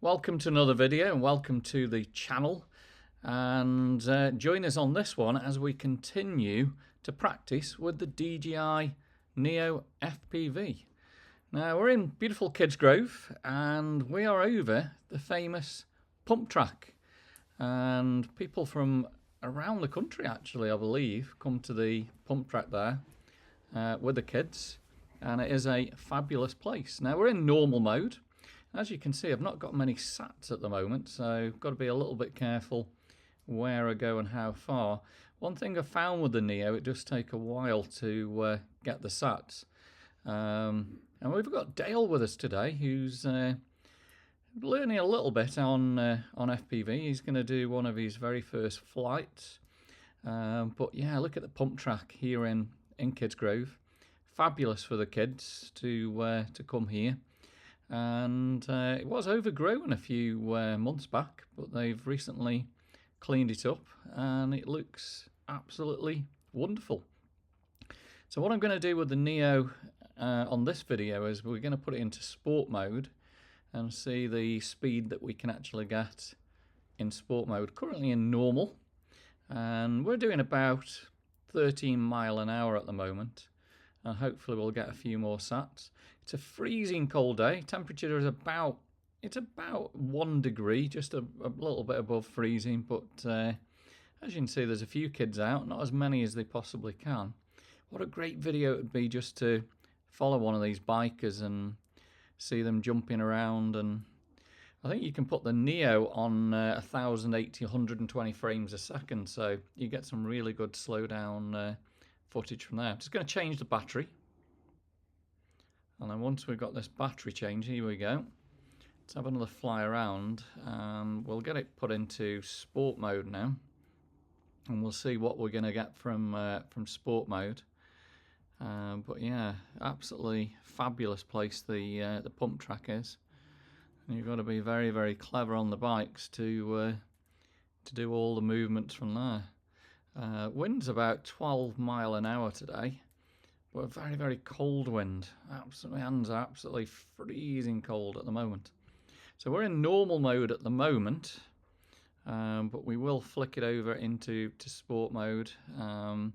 Welcome to another video and welcome to the channel, and join us on this one as we continue to practice with the Dji Neo FPV. Now we're in beautiful Kidsgrove and we are over the famous pump track, and people from around the country actually, I believe, come to the pump track there with the kids, and it is a fabulous place. Now we're in normal mode. As you can see, I've not got many sats at the moment, so I've got to be a little bit careful where I go and how far. One thing I found with the Neo, it does take a while to get the sats. And we've got Dale with us today, who's learning a little bit on FPV. He's going to do one of his very first flights. But yeah, look at the pump track here in Kidsgrove. Fabulous for the kids to come here. And it was overgrown a few months back, but they've recently cleaned it up and it looks absolutely wonderful. So what I'm going to do with the Neo on this video is we're going to put it into sport mode and see the speed that we can actually get in sport mode. Currently in normal, and we're doing about 13 miles an hour at the moment, and hopefully we'll get a few more sats. It's a freezing cold day. Temperature is about 1 degree, just a little bit above freezing, but as you can see, there's a few kids out, not as many as they possibly can. What a great video it would be just to follow one of these bikers and see them jumping around. And I think you can put the Neo on 1080, 120 frames a second, so you get some really good slow down footage from there. I'm just going to change the battery, and then once we've got this battery change, here we go. Let's have another fly around, and we'll get it put into sport mode now, and we'll see what we're going to get from sport mode. But yeah, absolutely fabulous place the pump track is, and you've got to be very, very clever on the bikes to do all the movements from there. Wind's about 12 miles an hour today, but a very, very cold wind. Absolutely, hands are absolutely freezing cold at the moment. So we're in normal mode at the moment, but we will flick it over into sport mode. And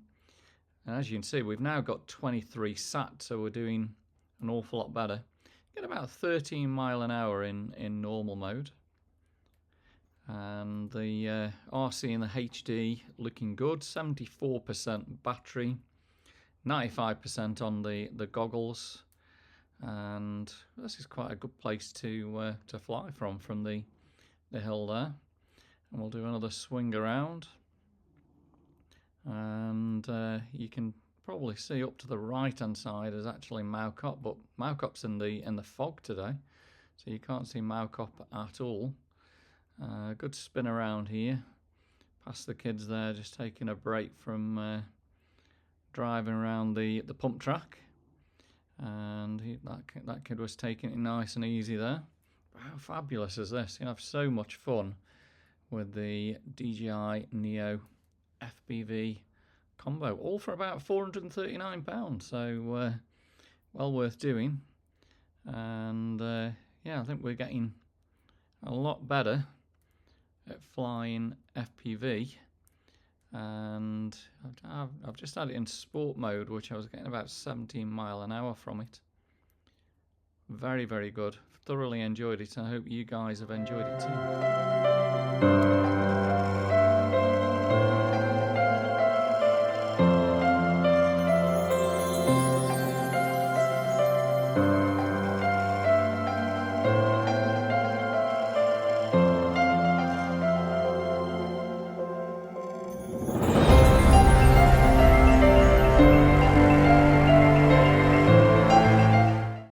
as you can see, we've now got 23 sats, so we're doing an awful lot better. Get about 13 miles an hour in normal mode. And the RC and the HD looking good. 74% battery, 95% on the goggles, and this is quite a good place to fly from the hill there. And we'll do another swing around, and you can probably see up to the right hand side is actually Maukop, but Maukop's in the fog today, so you can't see Maukop at all. Good spin around here, past the kids there, just taking a break from driving around the pump track, and that kid was taking it nice and easy there. How fabulous is this? You have so much fun with the Dji Neo FPV combo, all for about £439, so well worth doing. And yeah, I think we're getting a lot better at flying FPV, and I've just had it in sport mode, which I was getting about 17 miles an hour from it. Very, very good. Thoroughly enjoyed it. I hope you guys have enjoyed it too.